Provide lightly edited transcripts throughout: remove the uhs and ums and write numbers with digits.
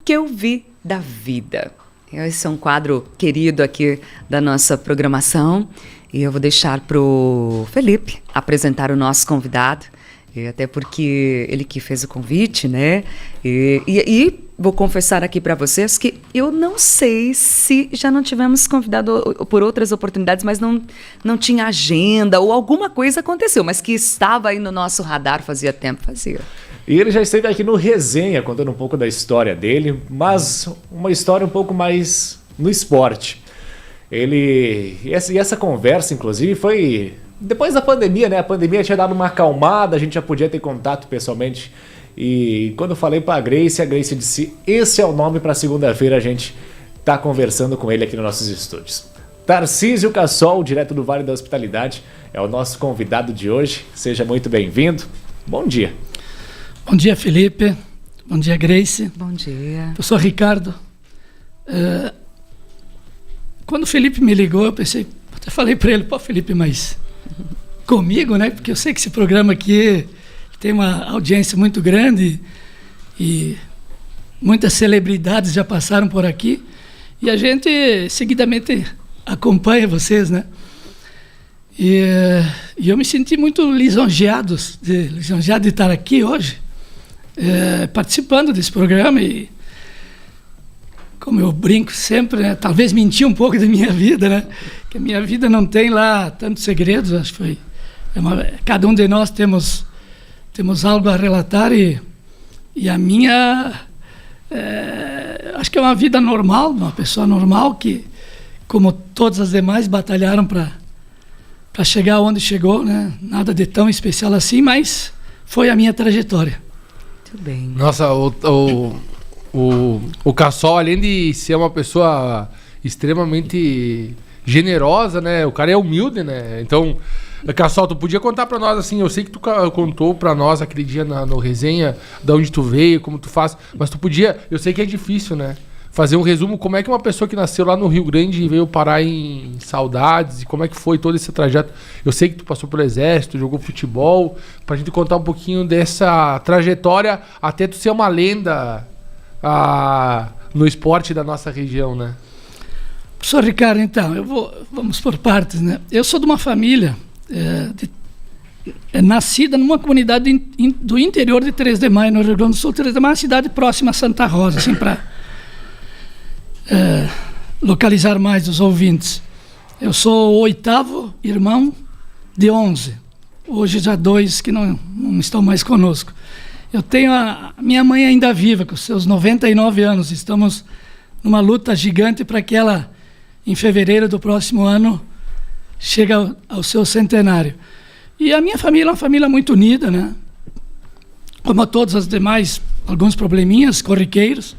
que eu vi da vida. Esse é um quadro querido aqui da nossa programação e eu vou deixar para o Felipe apresentar o nosso convidado, e até porque ele que fez o convite, né? E vou confessar aqui para vocês que eu não sei se já não tivemos convidado por outras oportunidades, mas não tinha agenda ou alguma coisa aconteceu, mas que estava aí no nosso radar fazia tempo, fazia. E ele já esteve aqui no Resenha, contando um pouco da história dele, mas uma história um pouco mais no esporte. E essa conversa, inclusive, foi depois da pandemia, né? A pandemia tinha dado uma acalmada, a gente já podia ter contato pessoalmente. E quando eu falei para a Grace disse, esse é o nome para segunda-feira, a gente tá conversando com ele aqui nos nossos estúdios. Tarcísio Cassol, direto do Vale da Hospitalidade, é o nosso convidado de hoje. Seja muito bem-vindo. Bom dia. Bom dia, Felipe. Bom dia, Grace. Bom dia. Eu sou Ricardo. Quando o Felipe me ligou, eu pensei, até falei para ele, pô, Felipe, mas comigo, né? Porque eu sei que esse programa aqui tem uma audiência muito grande e muitas celebridades já passaram por aqui e a gente seguidamente acompanha vocês, né? E eu me senti muito lisonjeado de estar aqui hoje, participando desse programa e, como eu brinco sempre, né, talvez menti um pouco da minha vida, né? Que a minha vida não tem lá tantos segredos, acho que foi... cada um de nós temos algo a relatar e a minha... acho que é uma vida normal, uma pessoa normal que, como todas as demais, batalharam para chegar onde chegou, né? Nada de tão especial assim, mas foi a minha trajetória. Muito bem. Nossa, o Cassol, além de ser uma pessoa extremamente generosa, né? O cara é humilde, né? Então, Cassol, tu podia contar pra nós, assim, eu sei que tu contou pra nós aquele dia no Resenha, de onde tu veio, como tu faz, mas tu podia, eu sei que é difícil, né? Fazer um resumo, como é que uma pessoa que nasceu lá no Rio Grande e veio parar em Saudades, e como é que foi todo esse trajeto? Eu sei que tu passou pelo Exército, jogou futebol, pra gente contar um pouquinho dessa trajetória, até tu ser uma lenda no esporte da nossa região, né? Professor Ricardo, então, vamos por partes, né? Eu sou de uma família nascida numa comunidade do interior de 3 de Maio, no Rio Grande do Sul. 3 de Maio é uma cidade próxima a Santa Rosa, assim, para localizar mais os ouvintes. Eu sou o 8º irmão de 11. Hoje já 2 que não estão mais conosco. Eu tenho a minha mãe ainda viva, com seus 99 anos. Estamos numa luta gigante para que ela, em fevereiro do próximo ano, chegue ao seu centenário. E a minha família é uma família muito unida, né? Como todas as demais, alguns probleminhas corriqueiros.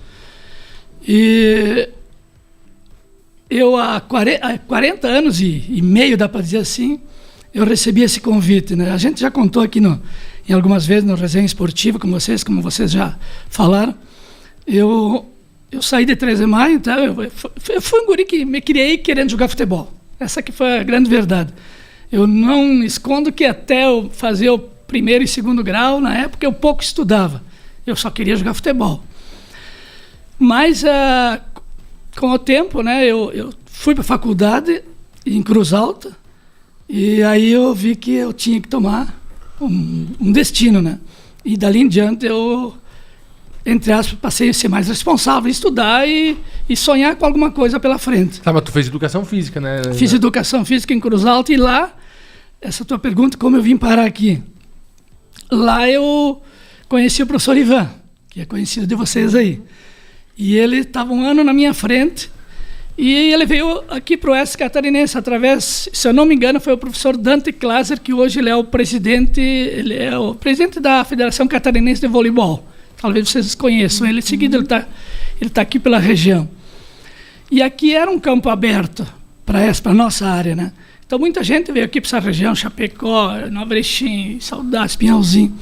E eu, há 40 anos e meio, dá para dizer assim, eu recebi esse convite, né? A gente já contou aqui em algumas vezes no Resenha Esportiva, como vocês já falaram. Eu saí de 3 de Maio, então eu fui um guri que me criei querendo jogar futebol. Essa que foi a grande verdade. Eu não escondo que até eu fazer o 1º e 2º grau, na época eu pouco estudava. Eu só queria jogar futebol. Mas com o tempo, né, eu fui para a faculdade em Cruz Alta e aí eu vi que eu tinha que tomar um destino, né? E dali em diante eu, entre aspas, passei a ser mais responsável, estudar e sonhar com alguma coisa pela frente. Tá, mas tu fez educação física, né? Fiz educação física em Cruz Alta e lá, essa tua pergunta, como eu vim parar aqui? Lá eu conheci o professor Ivan, que é conhecido de vocês aí. E ele estava um ano na minha frente e ele veio aqui para o Oeste Catarinense através, se eu não me engano, foi o professor Dante Glaser, que hoje ele é o presidente da Federação Catarinense de Voleibol. Talvez vocês conheçam ele. Em seguida, ele tá aqui pela região. E aqui era um campo aberto para a nossa área, né? Então, muita gente veio aqui para essa região, Chapecó, Nova Erechim, Saudades, Pinhalzinho.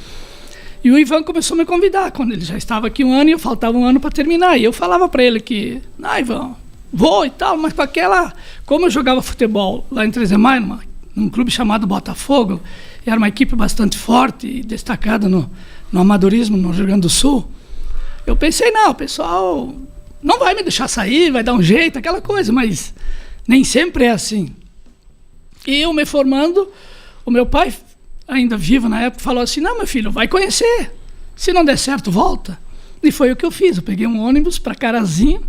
E o Ivan começou a me convidar, quando ele já estava aqui um ano e eu faltava um ano para terminar. E eu falava para ele que, Ivan, vou e tal, mas para aquela... Como eu jogava futebol lá em 3 de Maio, num clube chamado Botafogo, era uma equipe bastante forte e destacada no amadorismo no Rio Grande do Sul, eu pensei, não, o pessoal não vai me deixar sair, vai dar um jeito, aquela coisa, mas nem sempre é assim. E eu me formando, o meu pai, ainda vivo na época, falou assim, não, meu filho, vai conhecer, se não der certo, volta. E foi o que eu fiz, eu peguei um ônibus para Carazinho,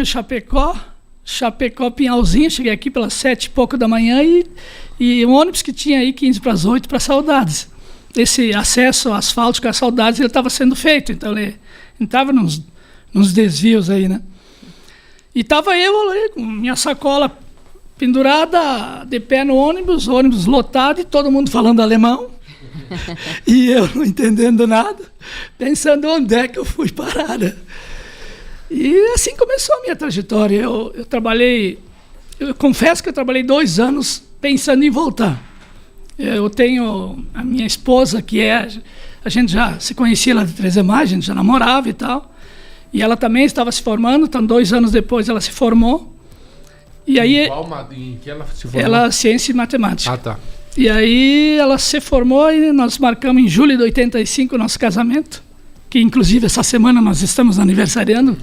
Chapecó, Pinhalzinho, cheguei aqui pelas 7 e pouco da manhã e um ônibus que tinha aí 15 para as 8 para Saudades. Esse acesso asfáltico a Saudades, ele estava sendo feito, então ele estava nos desvios aí, né? E estava eu ali com minha sacola pendurada, de pé no ônibus lotado e todo mundo falando alemão. E eu não entendendo nada, pensando onde é que eu fui parar, né? E assim começou a minha trajetória. Eu confesso que eu trabalhei 2 anos pensando em voltar. Eu tenho a minha esposa, a gente já se conhecia lá de Três Demais, a gente já namorava e tal. E ela também estava se formando, então 2 anos depois ela se formou. E aí, em que ela se formou? Ela, ciência e matemática. Ah, tá. E aí ela se formou e nós marcamos em julho de 85 o nosso casamento, que inclusive essa semana nós estamos aniversariando,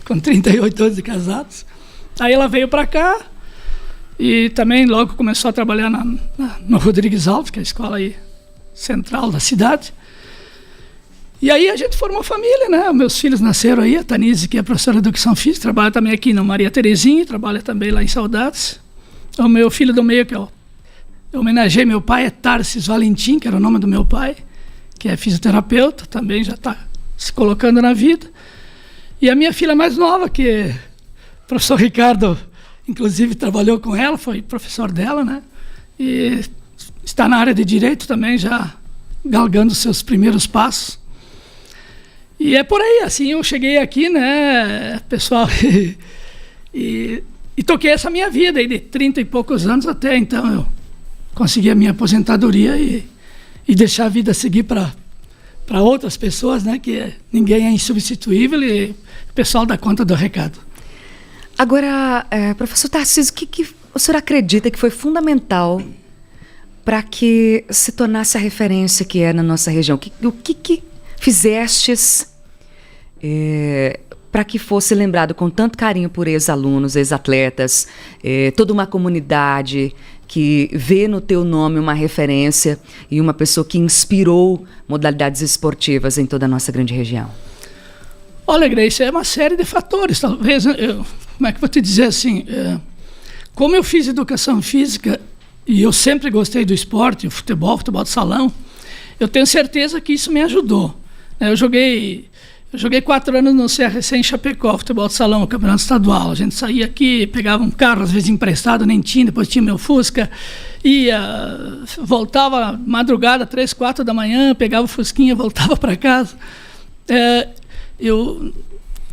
com 38 anos de casados. Aí ela veio para cá e também logo começou a trabalhar no Rodrigues Alves, que é a escola aí central da cidade. E aí a gente formou família, né? Meus filhos nasceram aí, a Tanise, que é professora de Educação Física, trabalha também aqui no Maria Terezinha, trabalha também lá em Saudades. O meu filho do meio, que eu homenageei meu pai, é Tarsis Valentim, que era o nome do meu pai, que é fisioterapeuta, também já está se colocando na vida. E a minha filha mais nova, que o professor Ricardo, inclusive, trabalhou com ela, foi professor dela, né? E está na área de Direito também, já galgando seus primeiros passos. E é por aí, assim, eu cheguei aqui, né, pessoal, e toquei essa minha vida aí de 30 e poucos anos até então eu consegui a minha aposentadoria e deixar a vida seguir para outras pessoas, né, que ninguém é insubstituível e o pessoal dá conta do recado. Agora, professor Tarcísio, o que o senhor acredita que foi fundamental para que se tornasse a referência que é na nossa região? O que fizestes para que fosse lembrado com tanto carinho por ex-alunos, ex-atletas, toda uma comunidade que vê no teu nome uma referência e uma pessoa que inspirou modalidades esportivas em toda a nossa grande região? Olha, Grace, é uma série de fatores. Talvez, como é que eu vou te dizer assim, como eu fiz educação física e eu sempre gostei do esporte, o futebol de salão, eu tenho certeza que isso me ajudou. Eu joguei 4 anos no CRC em Chapecó, futebol de salão, campeonato estadual. A gente saía aqui, pegava um carro, às vezes emprestado, nem tinha, depois tinha meu Fusca, ia, voltava madrugada, 3, 4 da manhã, pegava o Fusquinha, voltava para casa.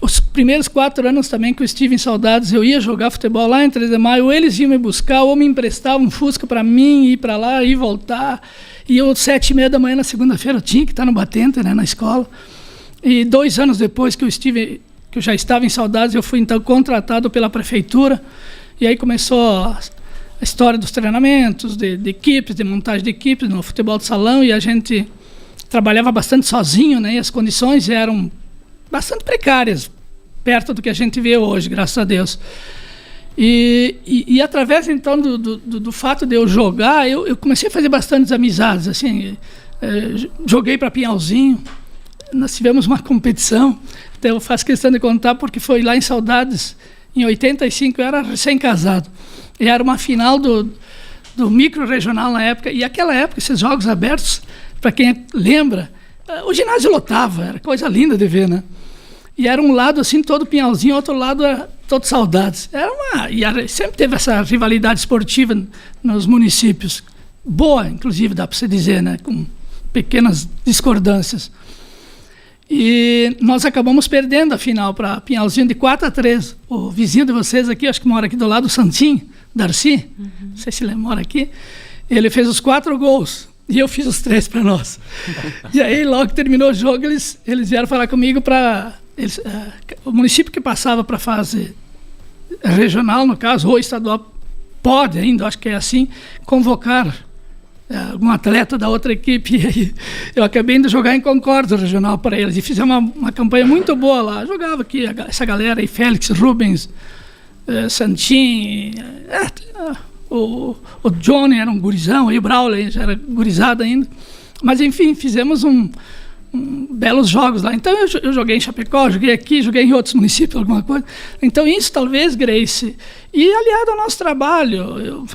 Os primeiros 4 anos também que eu estive em Saudades, eu ia jogar futebol lá em 3 de Maio, ou eles iam me buscar, ou me emprestavam um Fusca para mim, ir para lá, ir voltar. E eu, 7h30 da manhã na segunda-feira, eu tinha que estar no Batente, né, na escola. E 2 anos depois que eu já estava em Saudades, eu fui então contratado pela prefeitura. E aí começou a história dos treinamentos, de equipes, de montagem de equipes no futebol de salão. E a gente trabalhava bastante sozinho, né? E as condições eram bastante precárias, perto do que a gente vê hoje, graças a Deus. E através então do fato de eu jogar, eu comecei a fazer bastantes amizades. Assim, joguei para Pinhalzinho. Nós tivemos uma competição, então eu faço questão de contar porque foi lá em Saudades, em 85, eu era recém-casado. E era uma final do micro-regional na época, e aquela época, esses jogos abertos, para quem lembra, o ginásio lotava, era coisa linda de ver, né? E era um lado assim, todo Pinhalzinho, outro lado era todo Saudades. Sempre teve essa rivalidade esportiva nos municípios, boa, inclusive, dá para se dizer, né? Com pequenas discordâncias. E nós acabamos perdendo a final para Pinhalzinho de 4-3. O vizinho de vocês aqui, acho que mora aqui do lado, o Santinho, Darcy, não sei se ele mora aqui, ele fez os 4 gols e eu fiz os 3 para nós. E aí, logo que terminou o jogo, eles vieram falar comigo para... o município que passava para a fase regional, no caso, ou estadual, pode ainda, acho que é assim, convocar algum atleta da outra equipe, e aí eu acabei indo jogar em Concórdia regional para eles, e fizemos uma campanha muito boa lá. Jogava aqui essa galera aí, Félix, Rubens, Santin, o Johnny era um gurizão, e o Brawley já era gurizada ainda. Mas enfim, fizemos belos jogos lá. Então eu joguei em Chapecó, joguei aqui, joguei em outros municípios, alguma coisa. Então isso talvez, Grace, e aliado ao nosso trabalho, eu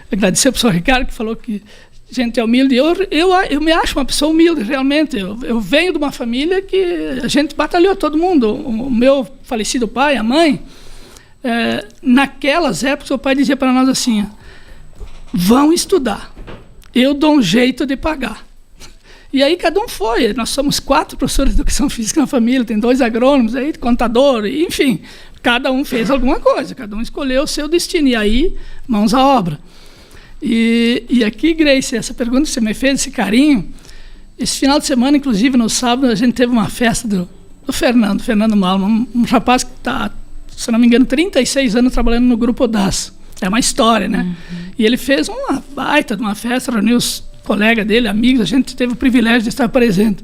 agradecer ao professor Ricardo, que falou que a gente é humilde. Eu me acho uma pessoa humilde, realmente. Eu venho de uma família que a gente batalhou, todo mundo. O meu falecido pai, a mãe, naquelas épocas, o pai dizia para nós assim: vão estudar, eu dou um jeito de pagar. E aí cada um foi. Nós somos 4 professores de educação física na família, tem 2 agrônomos, aí, contador, enfim. Cada um fez alguma coisa, cada um escolheu o seu destino. E aí, mãos à obra. E aqui, Grace, essa pergunta que você me fez, esse carinho, esse final de semana, inclusive no sábado, a gente teve uma festa do Fernando Malma, um rapaz que está, se não me engano, 36 anos trabalhando no Grupo DAS. É uma história, né? E ele fez uma baita de uma festa, reuniu os colegas dele, amigos, a gente teve o privilégio de estar presente.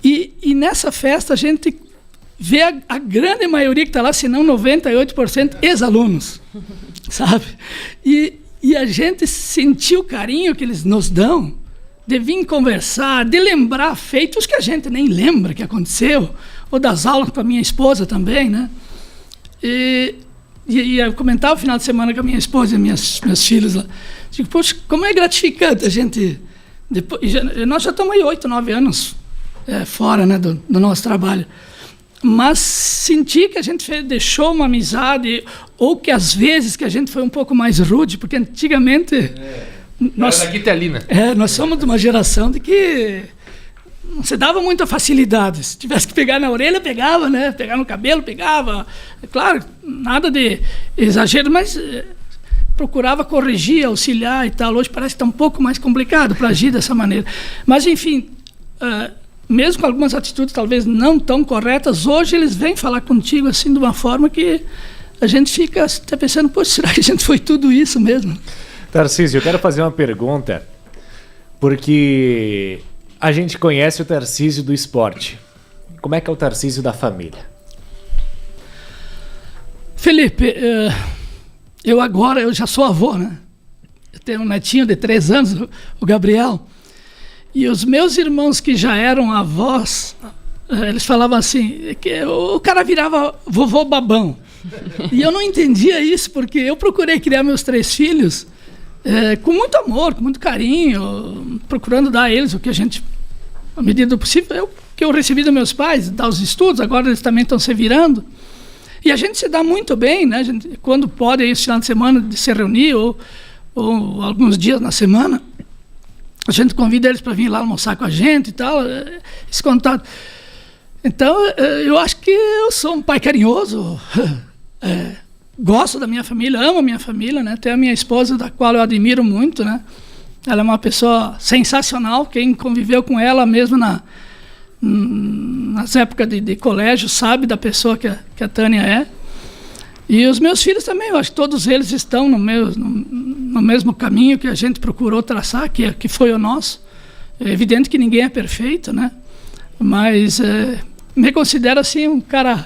E nessa festa a gente vê a grande maioria que está lá, se não 98%, ex-alunos, sabe? E a gente sentiu o carinho que eles nos dão de vir conversar, de lembrar feitos que a gente nem lembra que aconteceu, ou das aulas com a minha esposa também, né? E eu comentava no final de semana com a minha esposa e meus filhos lá. Digo, poxa, como é gratificante a gente... nós já estamos aí 8, 9 anos fora, né, do nosso trabalho. Mas sentir que a gente deixou uma amizade, ou que às vezes que a gente foi um pouco mais rude, porque antigamente... Nós somos de uma geração de que não se dava muita facilidade. Se tivesse que pegar na orelha, pegava, né? Pegar no cabelo, pegava. É claro, nada de exagero, mas procurava corrigir, auxiliar e tal. Hoje parece que está um pouco mais complicado para agir dessa maneira. Mas, enfim, mesmo com algumas atitudes talvez não tão corretas, hoje eles vêm falar contigo assim de uma forma que a gente fica até pensando, poxa, será que a gente foi tudo isso mesmo? Tarcísio, eu quero fazer uma pergunta, porque a gente conhece o Tarcísio do esporte. Como é que é o Tarcísio da família? Felipe, eu já sou avô, né? Eu tenho um netinho de 3 anos, o Gabriel, e os meus irmãos que já eram avós, eles falavam assim, que o cara virava vovô babão. E eu não entendia isso, porque eu procurei criar meus 3 filhos com muito amor, com muito carinho, procurando dar a eles o que a gente, à medida do possível, que eu recebi dos meus pais, dar os estudos, agora eles também estão se virando. E a gente se dá muito bem, né? A gente, quando pode, esse final de semana, de se reunir, ou alguns dias na semana, a gente convida eles para vir lá almoçar com a gente e tal, esse contato. Então, eu acho que eu sou um pai carinhoso, gosto da minha família, amo a minha família, né? Tenho a minha esposa, da qual eu admiro muito, né? Ela é uma pessoa sensacional, quem conviveu com ela mesmo nas épocas de colégio sabe da pessoa que a Tânia é. E os meus filhos também, eu acho que todos eles estão no mesmo caminho que a gente procurou traçar, que foi o nosso. É evidente que ninguém é perfeito, né? Mas me considero assim um cara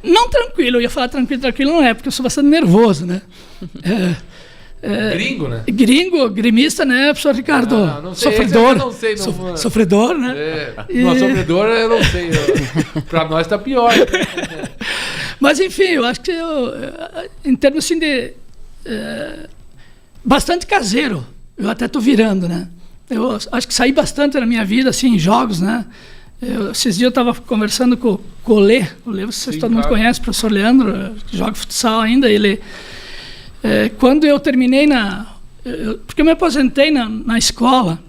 não tranquilo. Eu ia falar tranquilo não é, porque eu sou bastante nervoso, né? Gringo, né? Grimista, né, professor Ricardo? Não sei, sofredor. Eu não sei. Sofredor, né? Sofredor eu não sei. Para nós tá pior. Mas, enfim, eu acho que em termos assim de... bastante caseiro. Eu até tô virando, né? Eu acho que saí bastante na minha vida, assim, em jogos, né? Esses dias eu estava conversando com o Lê. O Lê, vocês todo mundo conhece, o professor Leandro, que joga futsal ainda. Ele... quando eu terminei porque eu me aposentei na escola,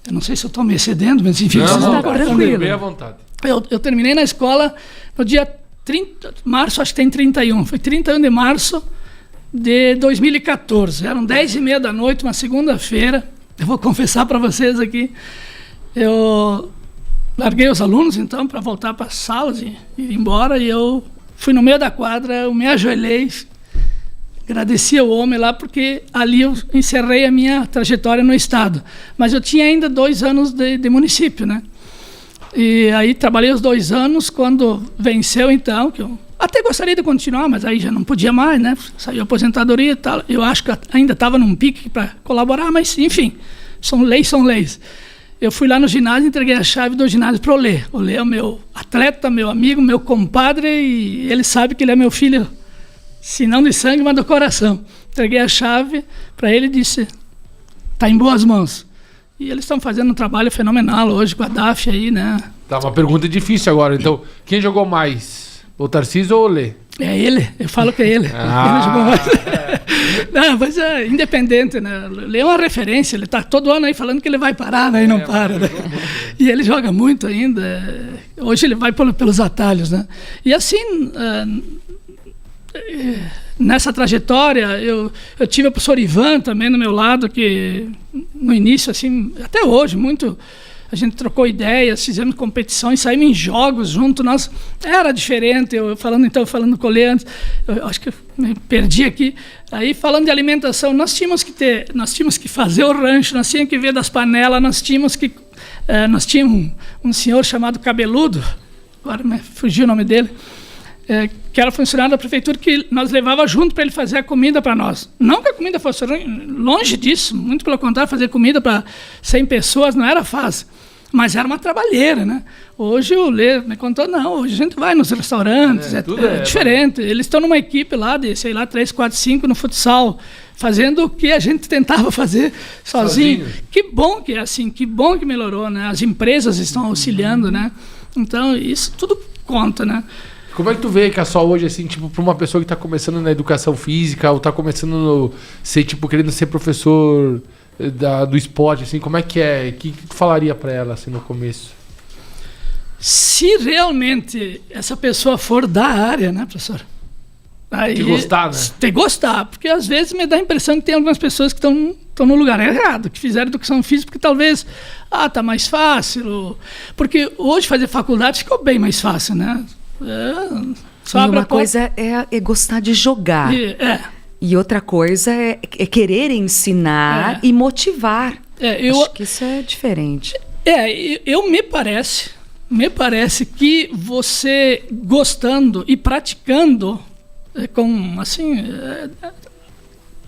eu não sei se eu estou me excedendo, mas enfim... Não, bem à vontade. Eu terminei na escola no dia 30 de março, acho que tem 31, foi 31 de março de 2014, eram 10h30 da noite, uma segunda-feira, eu vou confessar para vocês aqui, eu larguei os alunos então para voltar para as salas e ir embora, e eu fui no meio da quadra, eu me ajoelhei, Agradeci ao homem lá, porque ali eu encerrei a minha trajetória no estado. Mas eu tinha ainda 2 anos de município, né? E aí trabalhei os 2 anos, quando venceu então, que eu até gostaria de continuar, mas aí já não podia mais, né? Saiu a aposentadoria e tal. Eu acho que ainda estava num pique para colaborar, mas enfim, são leis. Eu fui lá no ginásio, entreguei a chave do ginásio para o Lê. O Lê é o meu atleta, meu amigo, meu compadre, e ele sabe que ele é meu filho, se não de sangue, mas do coração. Entreguei a chave para ele e disse, tá em boas mãos. E eles estão fazendo um trabalho fenomenal hoje com a DAF aí, né? Tá, uma pergunta difícil agora. Então, quem jogou mais? O Tarcísio ou o Lê? É ele, eu falo que é ele. Ele jogou mais. Não, mas é independente, né? Ele é uma referência, ele tá todo ano aí falando que ele vai parar, né? E não para, né? E ele joga muito ainda. Hoje ele vai pelos atalhos, né? E assim, nessa trajetória, eu tive o professor Ivan também do meu lado, que no início, assim, até hoje, muito... A gente trocou ideias, fizemos competições, saímos em jogos junto. Nós era diferente. Eu falando com o Lê antes, eu acho que eu me perdi aqui. Aí falando de alimentação, nós tínhamos que fazer o rancho, nós tínhamos que ver das panelas, nós tínhamos um senhor chamado Cabeludo, agora me fugiu o nome dele, que era funcionário da prefeitura, que nós levava junto para ele fazer a comida para nós. Não que a comida fosse longe disso, muito pelo contrário, fazer comida para 100 pessoas não era fácil, mas era uma trabalheira, né? Hoje o Lê me contou, não, hoje a gente vai nos restaurantes, é diferente. Eles estão numa equipe lá de, 3, 4, 5 no futsal, fazendo o que a gente tentava fazer sozinho. Que bom que é assim, que bom que melhorou, né? As empresas estão auxiliando, né? Então, isso tudo conta, né? Como é que tu vê, Cassol, hoje, assim, tipo, para uma pessoa que está começando na educação física ou está começando querendo ser professor do esporte, assim, como é que é? O que tu falaria para ela, assim, no começo? Se realmente essa pessoa for da área, né, professor? Aí, tem que gostar, né? Tem que gostar, porque às vezes me dá a impressão que tem algumas pessoas que estão no lugar errado, que fizeram educação física porque talvez, tá mais fácil, porque hoje fazer faculdade ficou bem mais fácil, né? E uma coisa é gostar de jogar. E outra coisa é querer ensinar e motivar. Acho que isso é diferente. Me parece que você gostando e praticando com, assim,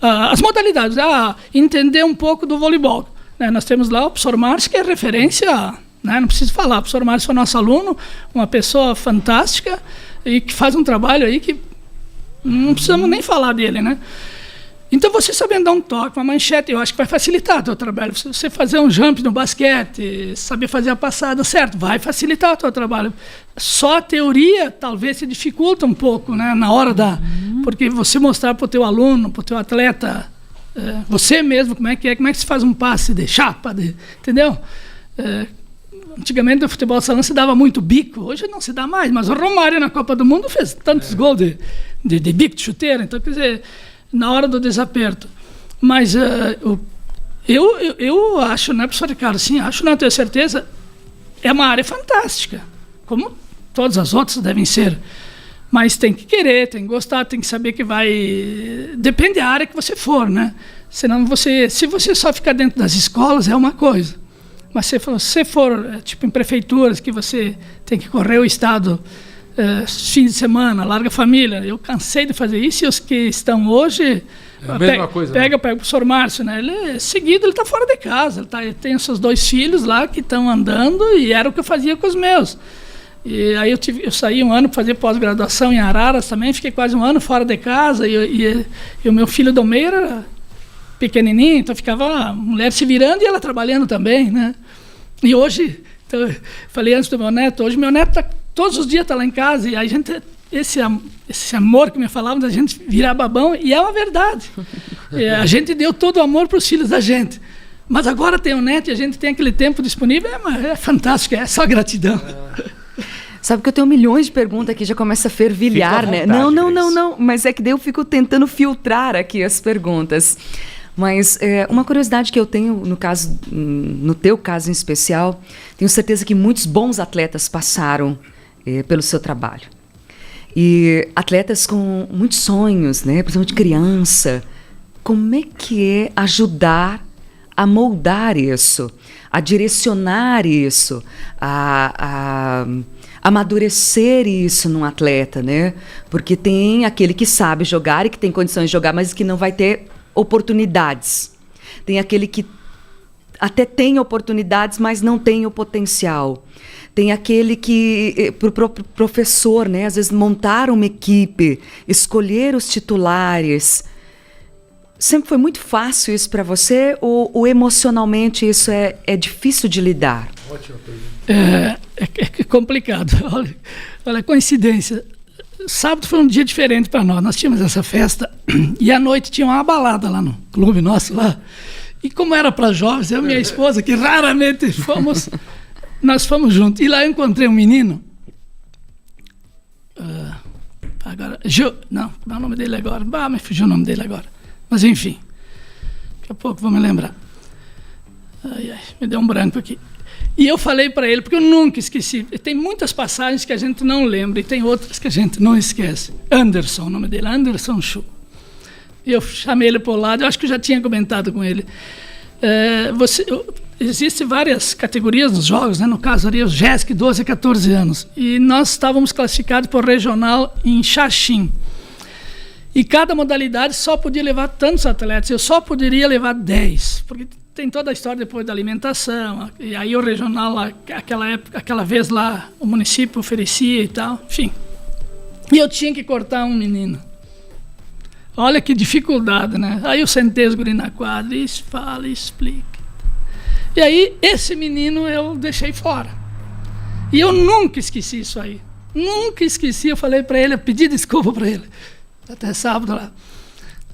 as modalidades, entender um pouco do voleibol. Né? Nós temos lá o professor Márcio, que é referência, né? Não preciso falar, o professor Márcio foi nosso aluno, uma pessoa fantástica e que faz um trabalho aí que não precisamos nem falar dele, né? Então, você sabendo dar um toque, uma manchete, eu acho que vai facilitar o teu trabalho. Se você fazer um jump no basquete, saber fazer a passada certo, vai facilitar o teu trabalho. Só a teoria talvez se dificulta um pouco, né? Na hora porque você mostrar para o teu aluno, para o teu atleta, você mesmo, como é que se faz um passe de chapa, entendeu? Antigamente no futebol salão se dava muito bico, hoje não se dá mais, mas o Romário na Copa do Mundo fez tantos gols de bico de chuteira, então quer dizer, na hora do desaperto. Mas eu acho, né, professor Ricardo, sim, acho, não tenho certeza, é uma área fantástica, como todas as outras devem ser, mas tem que querer, tem que gostar, tem que saber que vai... Depende da área que você for, né? Senão se você só ficar dentro das escolas é uma coisa. Mas se você for, tipo, em prefeituras, que você tem que correr o estado fim de semana, larga a família, eu cansei de fazer isso, e os que estão hoje... É a mesma coisa, pega o professor Márcio, né? Seguido ele está fora de casa, ele tem os seus 2 filhos lá que estão andando, e era o que eu fazia com os meus. E aí eu saí um ano para fazer pós-graduação em Araras também, fiquei quase um ano fora de casa, e o meu filho do meio era pequenininho, então ficava a mulher se virando e ela trabalhando também, né? E hoje, então, eu falei antes do meu neto, hoje meu neto todos os dias está lá em casa, e a gente, esse amor que me falavam da gente virar babão, e é uma verdade. A gente deu todo o amor para os filhos da gente, mas agora tem o neto e a gente tem aquele tempo disponível, é fantástico, é só gratidão. Sabe que eu tenho milhões de perguntas aqui, já começa a fervilhar, né? Não, mas é que daí eu fico tentando filtrar aqui as perguntas. Mas uma curiosidade que eu tenho, no teu caso em especial, tenho certeza que muitos bons atletas passaram pelo seu trabalho. E atletas com muitos sonhos, né? Principalmente criança. Como é que é ajudar a moldar isso, a direcionar isso, a amadurecer isso num atleta, né? Porque tem aquele que sabe jogar e que tem condições de jogar, mas que não vai ter oportunidades. Tem aquele que até tem oportunidades, mas não tem o potencial. Tem aquele que, para o próprio professor, né? Às vezes montar uma equipe, escolher os titulares. Sempre foi muito fácil isso para você ou emocionalmente isso é difícil de lidar? Ótima pergunta. É complicado. Olha, coincidência. Sábado foi um dia diferente para nós. Nós tínhamos essa festa e à noite tinha uma balada lá no clube nosso lá. E como era para jovens, eu e minha esposa, que raramente fomos, nós fomos juntos. E lá eu encontrei um menino. Agora, não é o nome dele agora. Me fugiu o nome dele agora. Mas enfim, daqui a pouco vou me lembrar. Me deu um branco aqui. E eu falei para ele, porque eu nunca esqueci. Tem muitas passagens que a gente não lembra e tem outras que a gente não esquece. Anderson, o nome dele, Anderson Chu. E eu chamei ele para o lado, eu acho que eu já tinha comentado com ele. Existem várias categorias nos jogos, né? No caso ali, os JESC, 12 a 14 anos. E nós estávamos classificados por regional em Xaxim. E cada modalidade só podia levar tantos atletas. Eu só poderia levar 10, porque tem toda a história depois da alimentação. E aí o regional, lá, aquela vez lá, o município oferecia e tal, enfim. E eu tinha que cortar um menino. Olha que dificuldade, né? Aí eu sentei os guri na quadra, e fala, explica. E aí esse menino eu deixei fora. E eu nunca esqueci isso aí. Nunca esqueci, eu falei para ele, eu pedi desculpa para ele. Até sábado lá.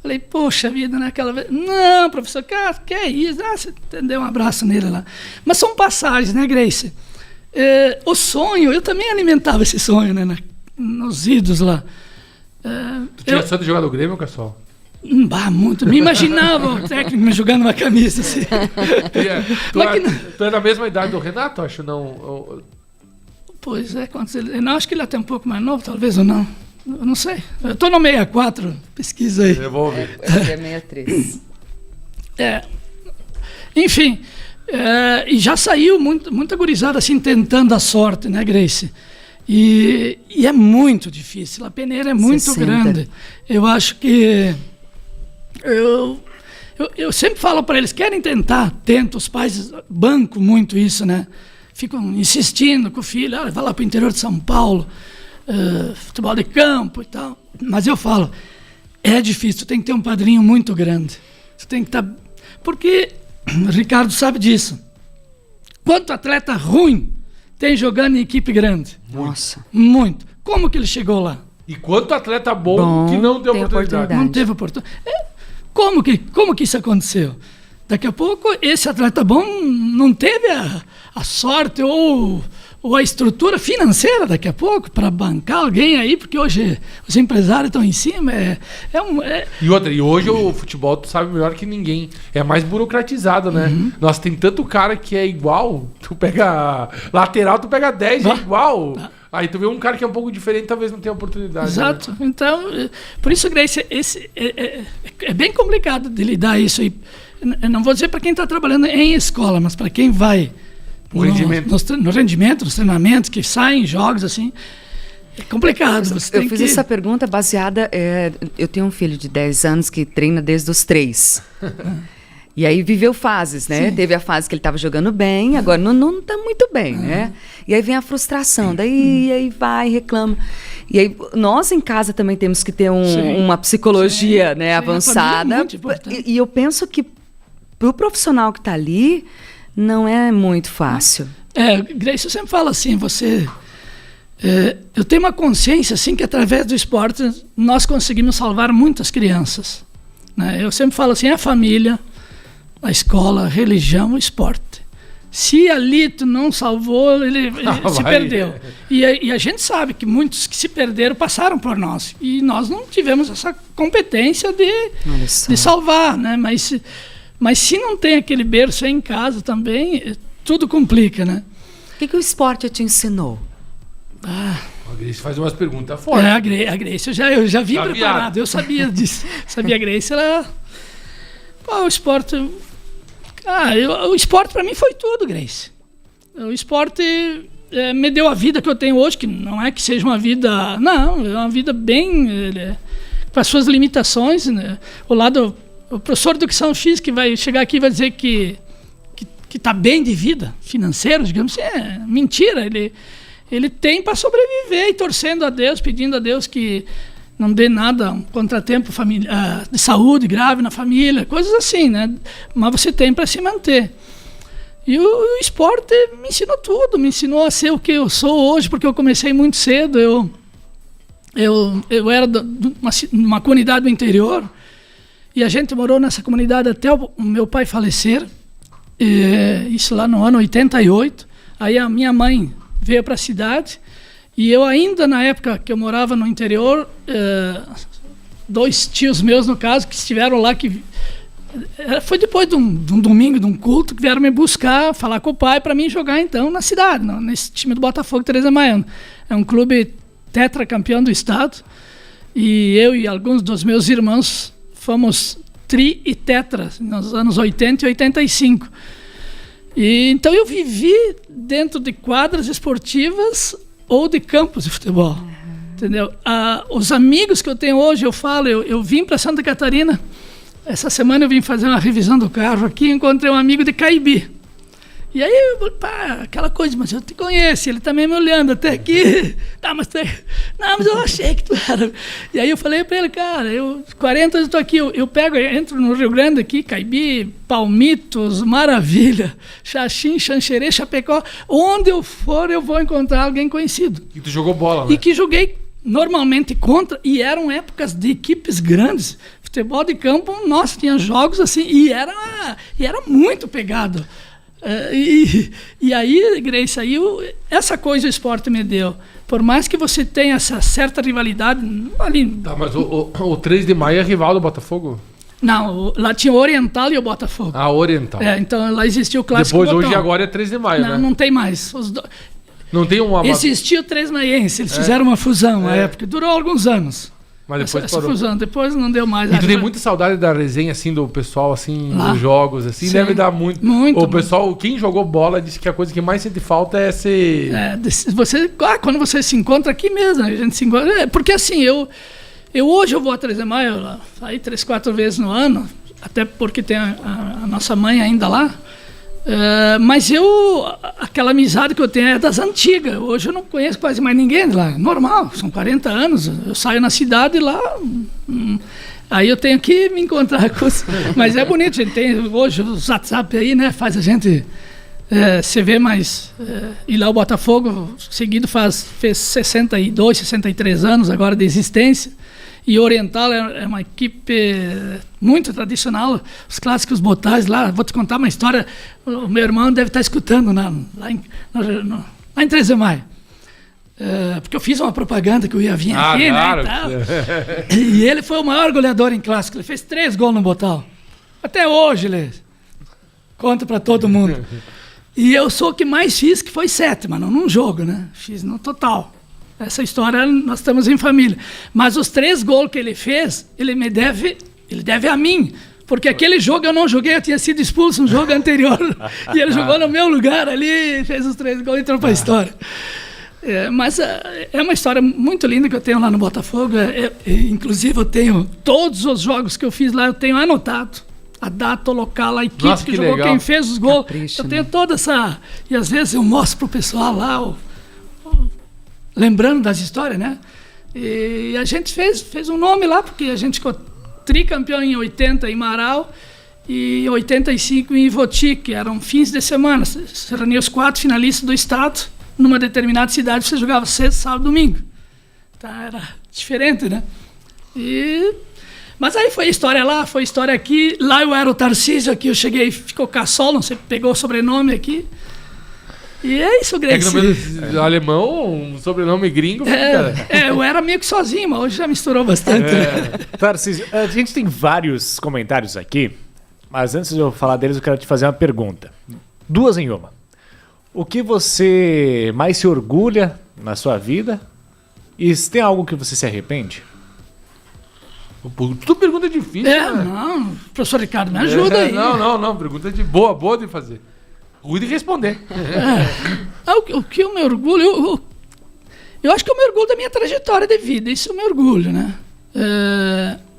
Falei, poxa vida, naquela vez. Não, professor, cara, que é isso? Você deu um abraço nele lá. Mas são passagens, né, Grace? O sonho, eu também alimentava esse sonho, né, nos idos lá. Tu tinha sonho de jogar no Grêmio, Cassol? Muito. Me imaginava o técnico me jogando uma camisa assim. Tu é da mesma idade do Renato, acho, não? Pois é, não, acho que ele é até um pouco mais novo, talvez ou não. Eu não sei. Eu estou no 64, pesquisa aí. Eu vou ouvir. É 63. Enfim, e já saiu muita gurizada assim tentando a sorte, né, Grace? E é muito difícil. A peneira é muito 60. grande. Eu acho que... Eu sempre falo para eles, querem tentar, tenta, os pais bancam muito isso, né? Ficam insistindo com o filho, vai lá para o interior de São Paulo, futebol de campo e tal. Mas eu falo, é difícil, tu tem que ter um padrinho muito grande. Você tem que estar... Porque o Ricardo sabe disso. Quanto atleta ruim tem jogando em equipe grande? Nossa. Muito. Como que ele chegou lá? E quanto atleta bom que não deu oportunidade? Não teve oportunidade. Como que isso aconteceu? Daqui a pouco, esse atleta bom não teve a sorte ou a estrutura financeira daqui a pouco para bancar alguém aí, porque hoje os empresários estão em cima. E hoje o futebol, tu sabe melhor que ninguém, é mais burocratizado, né? Nossa, tem tanto cara que é igual, tu pega lateral, tu pega 10, é igual. Aí tu vê um cara que é um pouco diferente, talvez não tenha oportunidade. Exato. Né? Então, por isso, Grace, é bem complicado de lidar isso aí. Eu não vou dizer para quem está trabalhando em escola, mas para quem vai no rendimento, nos treinamentos, que saem em jogos, assim, é complicado. Eu fiz essa pergunta baseada... eu tenho um filho de 10 anos que treina desde os 3. E aí viveu fases, né? Sim. Teve a fase que ele estava jogando bem, agora não está muito bem, né? E aí vem a frustração, daí aí vai, reclama. E aí nós em casa também temos que ter uma psicologia, né, avançada. E eu penso que para o profissional que está ali, não é muito fácil. Grace, eu sempre falo assim, eu tenho uma consciência assim que através do esporte nós conseguimos salvar muitas crianças. Né? Eu sempre falo assim, a família, a escola, a religião, o esporte. Se ali tu não salvou, ele se perdeu. E a gente sabe que muitos que se perderam passaram por nós. E nós não tivemos essa competência de salvar, né? Mas se não tem aquele berço aí em casa também, tudo complica, né? O que o esporte te ensinou? A Grace faz umas perguntas fortes. A Grace eu já vim preparado, eu sabia disso. Sabia a Grace, ela... Pô, o esporte... o esporte para mim foi tudo, Grace. O esporte me deu a vida que eu tenho hoje, que não é que seja uma vida... Não, é uma vida bem... com as suas limitações, né? O professor de educação física que vai chegar aqui e vai dizer que está bem de vida, financeiro, digamos, é mentira. Ele tem para sobreviver e torcendo a Deus, pedindo a Deus que não dê nada, um contratempo de saúde grave na família, coisas assim, né? Mas você tem para se manter. E o esporte me ensinou tudo, me ensinou a ser o que eu sou hoje, porque eu comecei muito cedo. Eu era de uma comunidade do interior e a gente morou nessa comunidade até o meu pai falecer. Isso lá no ano 88. Aí a minha mãe veio para a cidade e eu ainda, na época que eu morava no interior, 2 tios meus, no caso, que estiveram lá, foi depois de um domingo, de um culto, que vieram me buscar, falar com o pai para mim jogar então na cidade, nesse time do Botafogo 13 de Maio. É um clube tetracampeão do estado e eu e alguns dos meus irmãos fomos tri e tetra nos anos 80 e 85. E então eu vivi dentro de quadras esportivas ou de campos de futebol, entendeu? Os amigos que eu tenho hoje, eu vim para Santa Catarina, essa semana eu vim fazer uma revisão do carro aqui, encontrei um amigo de Caibi. E aí, aquela coisa, mas eu te conheço, ele também me olhando até aqui. Não, mas eu achei que tu era. E aí eu falei para ele, cara, 40 anos eu tô aqui, eu entro no Rio Grande aqui, Caibi, Palmitos, Maravilha, Xaxim, Xanxerê, Chapecó, onde eu for eu vou encontrar alguém conhecido. E tu jogou bola, né? E que joguei normalmente contra, e eram épocas de equipes grandes. Futebol de campo, nossa, tinha jogos assim, e era muito pegado. E aí, Grace, essa coisa o esporte me deu. Por mais que você tenha essa certa rivalidade ali. Tá, mas o 3 de maio é rival do Botafogo? Não, lá tinha o Oriental e o Botafogo. Ah, Oriental. Então lá existia o clássico. Depois, botão. Hoje e agora é 3 de maio, né? Não tem mais. Não tem uma... Existia o 3 maiense, eles fizeram uma fusão na época. Durou alguns anos. Mas depois essa fusão, depois não deu mais. E tu tem muita saudade da resenha, assim, do pessoal, assim, lá? Dos jogos, assim, Sim. Deve dar muito. Muito. O pessoal, quem jogou bola, disse que a coisa que mais sente falta é ser... Quando você se encontra aqui mesmo, a gente se encontra... Porque assim, hoje eu vou a 13 de maio, aí 3, 4 vezes no ano, até porque tem a nossa mãe ainda lá. Mas aquela amizade que eu tenho é das antigas. Hoje eu não conheço quase mais ninguém lá. Normal, são 40 anos. Eu saio na cidade e lá. Aí eu tenho que me encontrar com os... Mas é bonito, a gente tem hoje os WhatsApp aí, né? Faz a gente se ver mais. E lá o Botafogo, seguido, fez 62, 63 anos agora de existência. E o Oriental é uma equipe muito tradicional. Os clássicos botais lá, vou te contar uma história. O meu irmão deve estar escutando lá em 13 de maio. Porque eu fiz uma propaganda que eu ia vir aqui, claro. Né? E ele foi o maior goleador em clássico. Ele fez 3 gols no Botal. Até hoje ele conta para todo mundo. E eu sou o que mais fiz, que foi 7, mas não num jogo, né? Fiz no total. Essa história nós estamos em família. Mas os 3 gols que ele fez, ele deve a mim. Porque aquele jogo eu não joguei, eu tinha sido expulso no jogo anterior. E ele jogou no meu lugar ali, fez os 3 gols e entrou para a história. Mas é uma história muito linda que eu tenho lá no Botafogo. Inclusive eu tenho todos os jogos que eu fiz lá, eu tenho anotado. A data, o local, a equipe. Nossa, que jogou, legal. Quem fez os gols. Capricho, eu tenho toda essa... E às vezes eu mostro pro pessoal lá... Lembrando das histórias, né? E a gente fez um nome lá, porque a gente ficou tricampeão em 80 em Marau e em 85 em Ivoti, que eram fins de semana. Você reunia os 4 finalistas do estado numa determinada cidade, você jogava sexta, sábado, domingo. Tá, era diferente, né? Mas aí foi história lá, foi história aqui. Lá eu era o Tarcísio, aqui eu cheguei, ficou Cassol, não sei, pegou o sobrenome aqui. E é isso, Grace. É que no meio alemão, um sobrenome gringo. Eu era meio que sozinho, mas hoje já misturou bastante. Tarcísio, a gente tem vários comentários aqui, mas antes de eu falar deles, eu quero te fazer uma pergunta. 2 em uma. O que você mais se orgulha na sua vida E se tem algo que você se arrepende? Tudo pergunta difícil, né? Não, professor Ricardo, me ajuda aí. Não, pergunta boa de fazer. Ruim de responder. O que eu me orgulho, eu acho que eu me orgulho da minha trajetória de vida, isso eu me orgulho, né?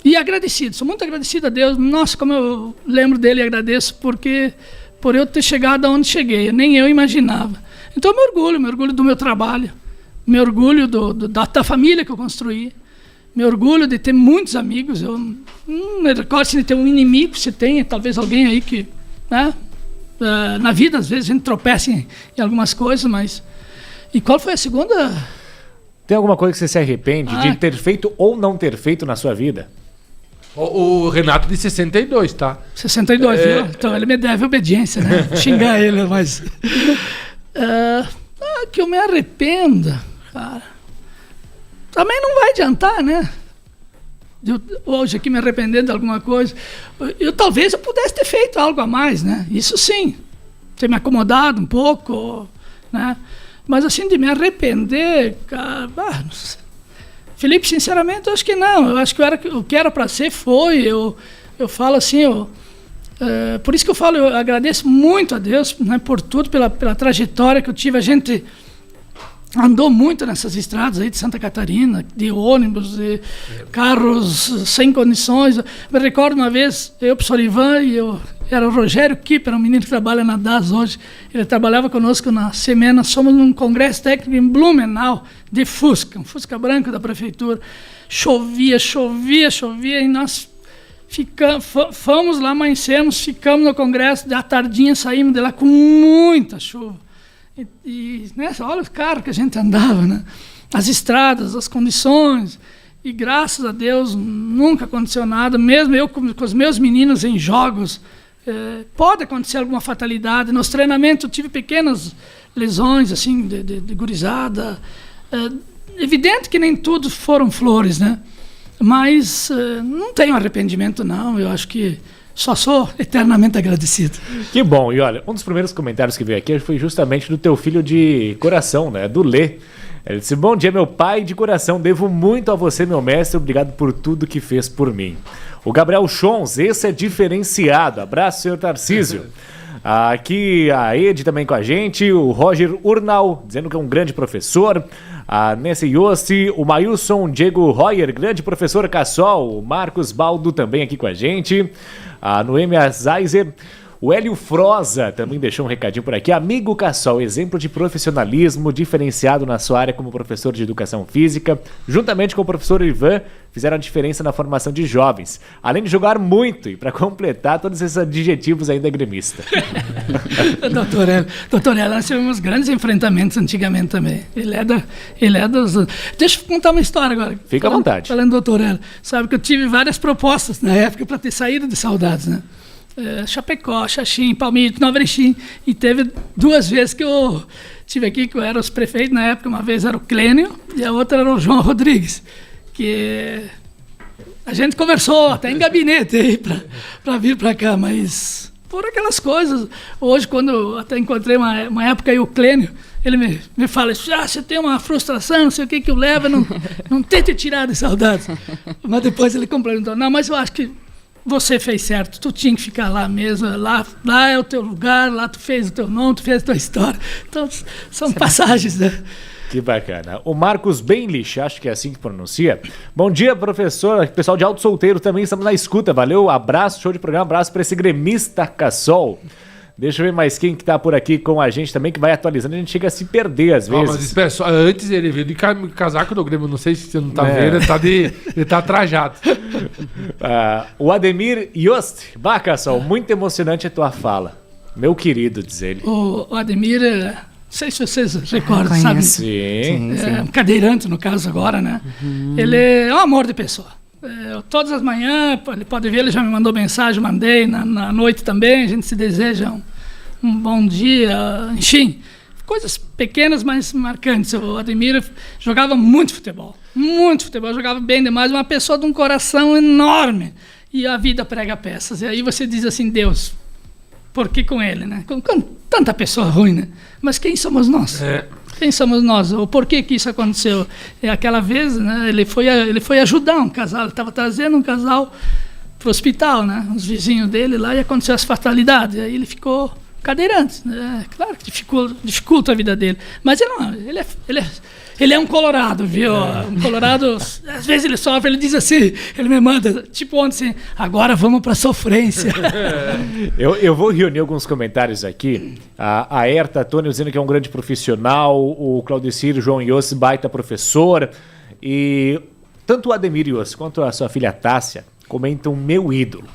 E agradecido, sou muito agradecido a Deus. Nossa, como eu lembro dele e agradeço por eu ter chegado aonde cheguei, nem eu imaginava. Então eu me orgulho do meu trabalho, me orgulho da família que eu construí, me orgulho de ter muitos amigos. Eu não me recordo se ter um inimigo, se tem talvez alguém aí que, né? Na vida às vezes a gente tropeça em algumas coisas, mas... E qual foi a segunda? Tem alguma coisa que você se arrepende de ter feito ou não ter feito na sua vida? O Renato de 62, tá? 62, viu? Então ele me deve obediência, né? Vou xingar ele, mas... que eu me arrependa, cara. Também não vai adiantar, né? Hoje aqui me arrependendo de alguma coisa. Talvez eu pudesse ter feito algo a mais, né? Isso sim. Ter me acomodado um pouco, né? Mas assim, de me arrepender, cara... não sei. Felipe, sinceramente, eu acho que não. Eu acho que o que era para ser foi. Eu falo assim, por isso que eu falo, eu agradeço muito a Deus, né, por tudo, pela trajetória que eu tive. A gente andou muito nessas estradas aí de Santa Catarina, de ônibus, de carros sem condições. Me recordo uma vez, eu, professor Ivan, era o Rogério Kipper, um menino que trabalha na DAS hoje. Ele trabalhava conosco na Semena. Somos num congresso técnico em Blumenau, de Fusca, um Fusca branco da prefeitura. Chovia, e nós fomos lá, amanhecemos, ficamos no congresso, à tardinha saímos de lá com muita chuva. E olha o carro que a gente andava, né? As estradas, as condições. E graças a Deus nunca aconteceu nada. Mesmo eu com os meus meninos em jogos, pode acontecer alguma fatalidade. Nos treinamentos eu tive pequenas lesões assim, de gurizada. Evidente que nem tudo foram flores, né? Mas não tenho arrependimento, não. Eu acho que só sou eternamente agradecido. Que bom. E olha, um dos primeiros comentários que veio aqui foi justamente do teu filho de coração, né? Do Lê. Ele disse: bom dia, meu pai de coração. Devo muito a você, meu mestre. Obrigado por tudo que fez por mim. O Gabriel Chons, esse é diferenciado. Abraço, senhor Tarcísio. Aqui a Ed também com a gente. O Roger Urnal, dizendo que é um grande professor. A Nancy Yossi, o Mailson Diego Royer, grande professor Cassol. O Marcos Baldo também aqui com a gente. A Noêmia Zaiser. O Hélio Froza também deixou um recadinho por aqui. Amigo Cassol, exemplo de profissionalismo diferenciado na sua área como professor de educação física, juntamente com o professor Ivan, fizeram a diferença na formação de jovens. Além de jogar muito e, para completar, todos esses adjetivos ainda gremista. Doutor Hélio, nós tivemos grandes enfrentamentos antigamente também. Ele é dos... Deixa eu contar uma história agora. Fica à vontade. Falando do doutor Hélio, sabe que eu tive várias propostas na época para ter saído de Saudades, né? Chapecó, Xaxim, Palmito, Nova Erechim, e teve 2 vezes que eu tive aqui, que eu era os prefeitos na época. Uma vez era o Clênio e a outra era o João Rodrigues, que a gente conversou até em gabinete aí para vir para cá, mas por aquelas coisas. Hoje, quando eu até encontrei uma época aí o Clênio, ele me fala: você tem uma frustração, não sei o que eu levo, não tente tirar de Saudades. Mas depois ele complementou: não, mas eu acho que você fez certo, tu tinha que ficar lá mesmo, lá é o teu lugar, lá tu fez o teu nome, tu fez a tua história. Então, são passagens, né? Que bacana. O Marcos Benlich, acho que é assim que pronuncia. Bom dia, professor. Pessoal de Alto Solteiro, também estamos na escuta. Valeu, abraço, show de programa, abraço para esse gremista Cassol. Deixa eu ver mais quem que tá por aqui com a gente também, que vai atualizando. A gente chega a se perder às vezes. Mas espera, só, antes ele veio de casaco do Grêmio. Não sei se você não tá vendo, ele tá trajado. O Ademir Yost. Cassol, muito emocionante a tua fala. Meu querido, diz ele. O Ademir, não sei se vocês recordam, sabe? Sim. Um cadeirante, no caso, agora, né? Ele é um amor de pessoa. Todas as manhãs, ele pode ver, ele já me mandou mensagem, mandei na noite também. A gente se deseja um bom dia, enfim, coisas pequenas, mas marcantes. O Ademir jogava muito futebol, jogava bem demais, uma pessoa de um coração enorme, e a vida prega peças. E aí você diz assim: Deus, por que com ele, né? Com tanta pessoa ruim, né? Mas quem somos nós? Quem somos nós? O porquê que isso aconteceu? Aquela vez, né, ele foi ajudar um casal, ele estava trazendo um casal para o hospital, né, os vizinhos dele lá, e aconteceu essa fatalidade. Aí ele ficou cadeirante, né? Claro que dificulta a vida dele. Mas ele é um colorado, viu? Um colorado, às vezes ele sofre, ele diz assim, ele me manda, tipo ontem assim, agora vamos para sofrência. Eu vou reunir alguns comentários aqui. A Herta Antônio dizendo que é um grande profissional, o Claudecir João Yossi, baita professor, e tanto o Ademir Yossi quanto a sua filha Tássia comentam meu ídolo.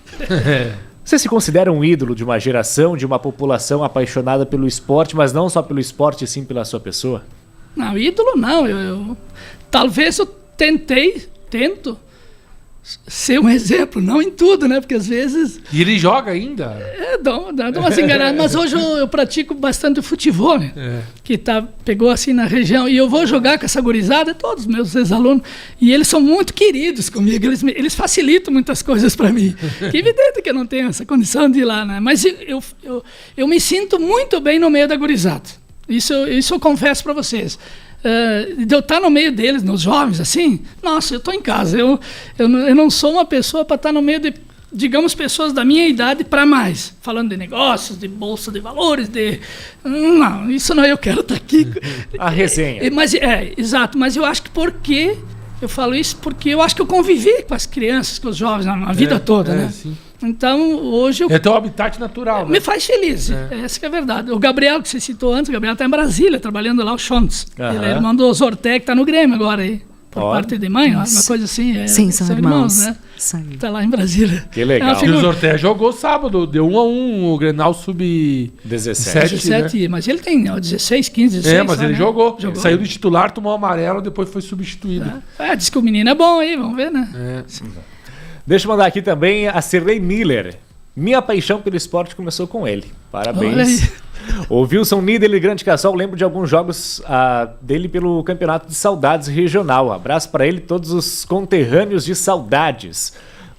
Você se considera um ídolo de uma geração, de uma população apaixonada pelo esporte, mas não só pelo esporte, sim pela sua pessoa? Não, ídolo não. Talvez eu tento ser um exemplo, não em tudo, né? Porque às vezes... E ele joga ainda? Dá umas enganadas. Mas hoje eu pratico bastante futebol, né? Que pegou assim na região. E eu vou jogar com essa gurizada, todos os meus ex-alunos. E eles são muito queridos comigo. Eles facilitam muitas coisas para mim. Que evidente que eu não tenho essa condição de ir lá, né? Mas eu me sinto muito bem no meio da gurizada. Isso eu confesso para vocês. De eu estar no meio deles, nos jovens, assim, nossa, eu estou em casa. Eu não sou uma pessoa para estar no meio de, digamos, pessoas da minha idade para mais. Falando de negócios, de bolsa de valores, não, isso não, eu quero estar aqui. A resenha. Exato, mas eu acho que eu falo isso porque eu acho que eu convivi com as crianças, com os jovens a vida toda, né? Sim. Então, hoje é teu habitat natural, né? Me faz feliz, essa que é a verdade. O Gabriel, que você citou antes, o Gabriel está em Brasília, trabalhando lá, o Schontes. Ele é irmão do Zortec, que está no Grêmio agora aí. Por parte de mãe, uma coisa assim. Sim, são irmãos, né? Está lá em Brasília. Que legal. E o Zortec jogou sábado, deu 1-1, o Grenal sub-17, né? Mas ele tem 16, 15, 16. Mas ele jogou. Saiu do titular, tomou amarelo, depois foi substituído. Diz que o menino é bom aí, vamos ver, né? Deixa eu mandar aqui também a Cirlei Miller. Minha paixão pelo esporte começou com ele. Parabéns. O Wilson Nieder, Grande Cassol, lembro de alguns jogos dele pelo Campeonato de Saudades Regional. Abraço para ele e todos os conterrâneos de saudades.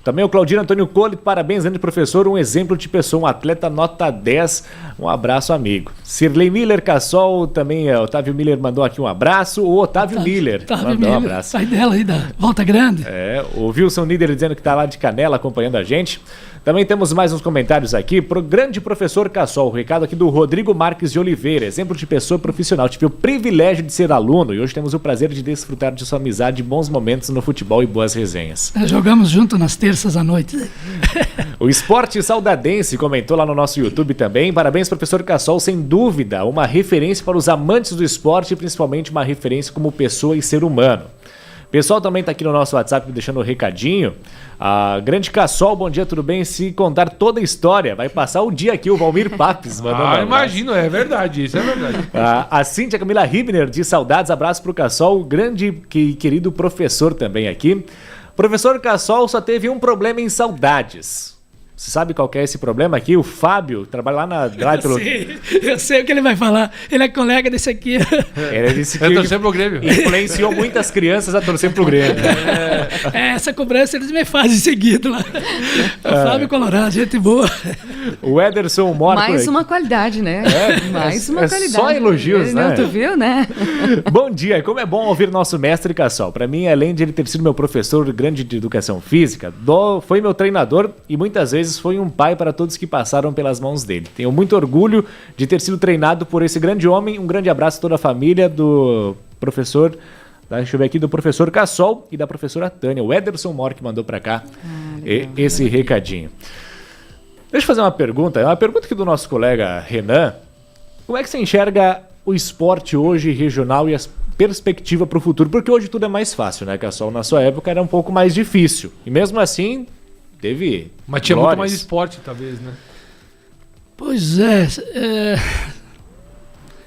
Também o Claudino Antônio Cole, parabéns, grande professor, um exemplo de pessoa, um atleta nota 10. Um abraço, amigo. Cirlei Miller, Cassol, também Otávio Miller mandou aqui um abraço. O Otávio Miller mandou um abraço. Sai dela aí da Volta Grande. O Wilson Nieder dizendo que está lá de Canela acompanhando a gente. Também temos mais uns comentários aqui pro grande professor Cassol. O recado aqui do Rodrigo Marques de Oliveira, exemplo de pessoa profissional. Tive o privilégio de ser aluno e hoje temos o prazer de desfrutar de sua amizade, bons momentos no futebol e boas resenhas. Jogamos junto nas terças à noite. O Esporte Saudadense comentou lá no nosso YouTube também. Parabéns, professor Cassol, sem dúvida, uma referência para os amantes do esporte e principalmente uma referência como pessoa e ser humano. O pessoal também está aqui no nosso WhatsApp deixando um recadinho. Grande Cassol, bom dia, tudo bem? Se contar toda a história, vai passar o dia aqui o Valmir Papes. Imagino, é verdade, isso é verdade. A Cíntia Camila Ribner de saudades, abraço pro Cassol, grande e querido professor também aqui. Professor Cassol só teve um problema em saudades. Você sabe qual que é esse problema aqui? O Fábio trabalha lá na... Eu sei o que ele vai falar. Ele é colega desse aqui. Ele disse que torcer pro Grêmio. Influenciou muitas crianças a torcer pro Grêmio. Essa cobrança eles me fazem seguido lá. O Fábio Colorado, gente boa. O Ederson Mora. Mais uma qualidade, né? Mais uma qualidade. Só elogios, né? Tu viu, né? Bom dia, e como é bom ouvir nosso mestre Cassol. Para mim, além de ele ter sido meu professor grande de educação física, foi meu treinador e muitas vezes foi um pai para todos que passaram pelas mãos dele. Tenho muito orgulho de ter sido treinado por esse grande homem. Um grande abraço a toda a família do professor, deixa eu ver aqui, do professor Cassol e da professora Tânia. O Ederson Mor que mandou para cá esse recadinho. Deixa eu fazer uma pergunta aqui do nosso colega Renan. Como é que você enxerga o esporte hoje regional e a perspectiva para o futuro? Porque hoje tudo é mais fácil, né, Cassol? Na sua época era um pouco mais difícil. E mesmo assim... Mas tinha muito mais esporte, talvez, né? Pois é.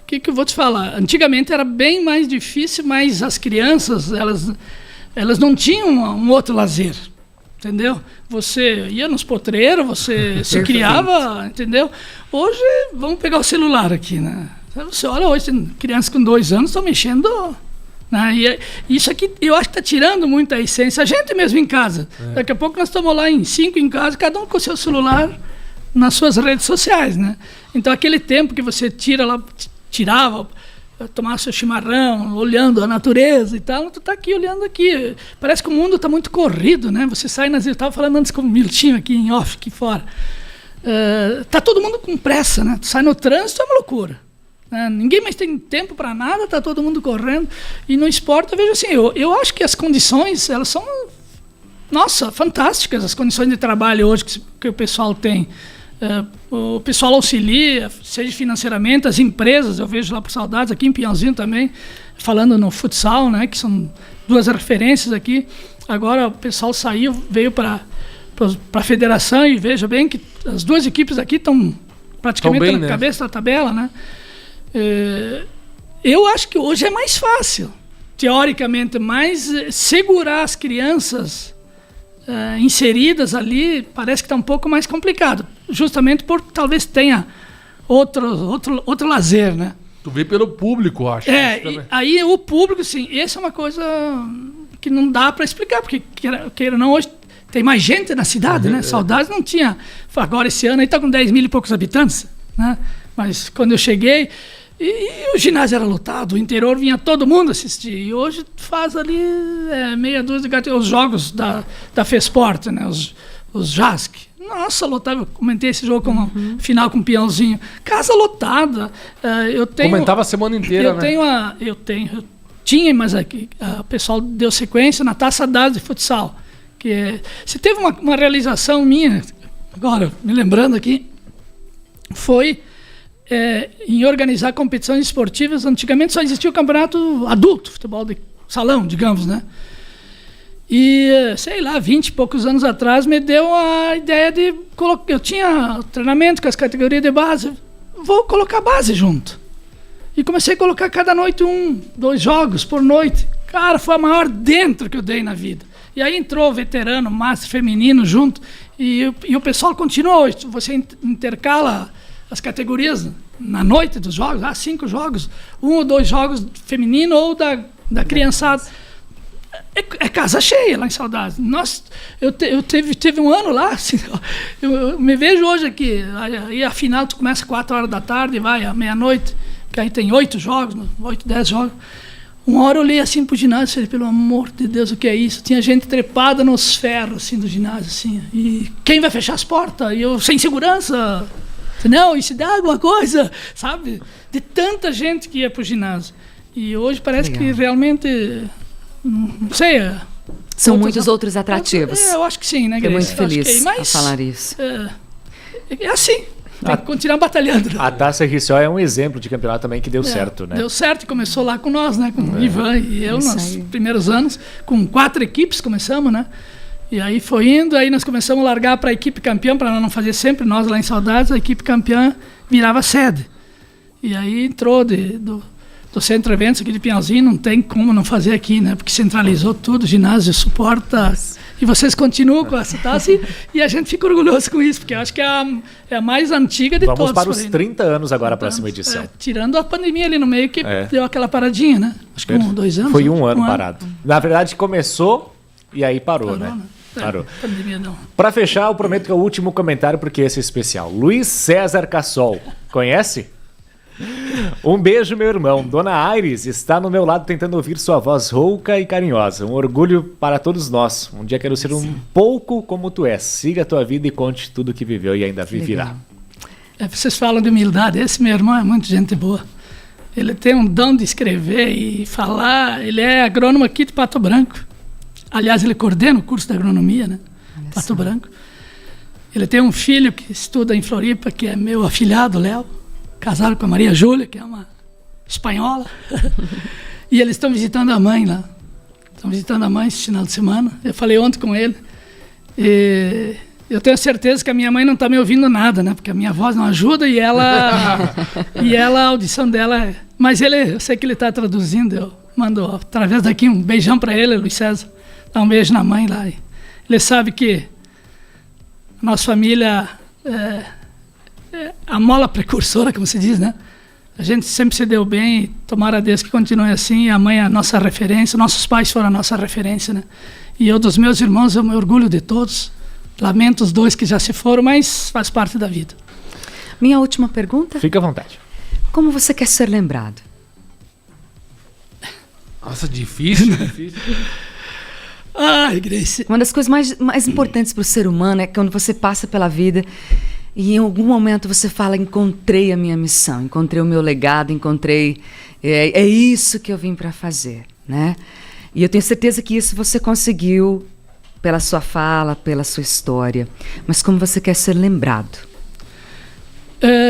O que eu vou te falar? Antigamente era bem mais difícil, mas as crianças, elas não tinham um outro lazer, entendeu? Você ia nos potreiros, você se criava, entendeu? Hoje, vamos pegar o celular aqui, né? Você olha hoje, crianças com 2 anos estão mexendo... E isso aqui eu acho que está tirando muito a essência. A gente mesmo em casa. Daqui a pouco nós estamos lá em 5 em casa, cada um com o seu celular nas suas redes sociais, né? Então aquele tempo que você tirava tomar seu chimarrão, olhando a natureza e tal, tu tá aqui olhando aqui. Parece que o mundo tá muito corrido, né? Você sai eu estava falando antes com o Miltinho aqui em off, aqui fora. Tá todo mundo com pressa, né? Tu sai no trânsito, é uma loucura. Ninguém mais tem tempo para nada, tá todo mundo correndo. E no esporte eu vejo assim, eu acho que as condições, elas são, nossa, fantásticas, as condições de trabalho hoje que o pessoal tem. O pessoal auxilia, seja financeiramente, as empresas, eu vejo lá por Saudades, aqui em Pinhalzinho também, falando no futsal, né, que são 2 referências aqui. Agora o pessoal saiu, veio para a federação e veja bem que as 2 equipes aqui estão praticamente na cabeça da tabela, né? Eu acho que hoje é mais fácil, teoricamente, mas segurar as crianças inseridas ali parece que está um pouco mais complicado, justamente porque talvez tenha outro lazer, né? Tu vê pelo público, acho. Aí o público, sim, essa é uma coisa que não dá para explicar, porque queira ou não, hoje tem mais gente na cidade, né? Saudades não tinha, agora esse ano aí está com 10 mil e poucos habitantes, né? Mas quando eu cheguei, e o ginásio era lotado, o interior vinha todo mundo assistir. E hoje faz ali meia dúzia de gatos, os jogos da Fesport, né? Os JASC. Nossa, lotado. Eu comentei esse jogo com final com o Peãozinho. Casa lotada. Comentava a semana inteira, eu tinha, mas aqui, o pessoal deu sequência na Taça das de futsal. Se teve uma realização minha, agora, me lembrando aqui, foi em organizar competições esportivas. Antigamente só existia o campeonato adulto, futebol de salão, digamos, né? E, sei lá, 20 e poucos anos atrás me deu a ideia de colocar... Eu tinha treinamento com as categorias de base, vou colocar base junto. E comecei a colocar cada noite 1, 2 jogos por noite. Cara, foi a maior dentro que eu dei na vida. E aí entrou o veterano, master feminino junto, e o pessoal continua hoje. Você intercala as categorias na noite dos jogos, 5 jogos, 1 ou 2 jogos feminino ou da criançada. É casa cheia lá em Saudades. Eu teve um ano lá, assim, eu me vejo hoje aqui, aí a final tu começa 4 horas da tarde e vai à meia-noite, que aí tem 8 jogos, 8, 10 jogos. Uma hora eu olhei assim pro ginásio e falei, pelo amor de Deus, o que é isso? Tinha gente trepada nos ferros assim, do ginásio, assim, e quem vai fechar as portas? E eu sem segurança... Não, e se dá alguma coisa, sabe? De tanta gente que ia pro ginásio. E hoje parece que realmente, não sei... São muitos outros atrativos. Eu acho que sim, né, Grace? Estou muito feliz a falar isso. É assim, tem que continuar batalhando. A Taça Rissó é um exemplo de campeonato também que deu certo, né? Deu certo, começou lá com nós, né? Com o Ivan e eu, nos primeiros anos, com 4 equipes começamos, né? E aí foi indo, aí nós começamos a largar para a equipe campeã, para não fazer sempre nós lá em Saudades, a equipe campeã virava sede. E aí entrou do Centro Eventos aqui de Pinhalzinho, não tem como não fazer aqui, né? Porque centralizou tudo, o ginásio suporta. E vocês continuam com essa taça e a gente fica orgulhoso com isso, porque eu acho que é a mais antiga de todas. Vamos para os 30 anos agora, a próxima edição. Tirando a pandemia ali no meio, que deu aquela paradinha, né? Acho que 2 anos. Foi um ano parado. Na verdade, começou e aí parou, né? Parou. Para fechar, eu prometo que é o último comentário, porque esse é especial. Luiz César Cassol, conhece? Um beijo, meu irmão. Dona Aires está no meu lado tentando ouvir sua voz rouca e carinhosa. Um orgulho para todos nós. Um dia quero ser um pouco como tu és. Siga a tua vida e conte tudo que viveu e ainda viverá. Vocês falam de humildade. Esse meu irmão é muito gente boa. Ele tem um dom de escrever e falar. Ele é agrônomo aqui de Pato Branco. Aliás, ele coordena o curso de agronomia, né? Pato Branco. Ele tem um filho que estuda em Floripa, que é meu afilhado, Léo, casado com a Maria Júlia, que é uma espanhola. E eles estão visitando a mãe lá. Estão visitando a mãe esse final de semana. Eu falei ontem com ele. E eu tenho certeza que a minha mãe não está me ouvindo nada, né? Porque a minha voz não ajuda e a audição dela... Mas eu sei que ele está traduzindo. Eu mando, através daqui, um beijão para ele, Luiz César. Dá um beijo na mãe lá. Ele sabe que a nossa família é a mola precursora, como se diz, né? A gente sempre se deu bem, tomara a Deus que continue assim. A mãe é a nossa referência, nossos pais foram a nossa referência, né? E eu, dos meus irmãos, eu me orgulho de todos. Lamento os 2 que já se foram, mas faz parte da vida. Minha última pergunta? Fica à vontade. Como você quer ser lembrado? Nossa, difícil, difícil. Ai, Grace. Uma das coisas mais importantes para o ser humano é quando você passa pela vida e em algum momento você fala, encontrei a minha missão, encontrei o meu legado, encontrei... É isso que eu vim para fazer, né? E eu tenho certeza que isso você conseguiu pela sua fala, pela sua história. Mas como você quer ser lembrado?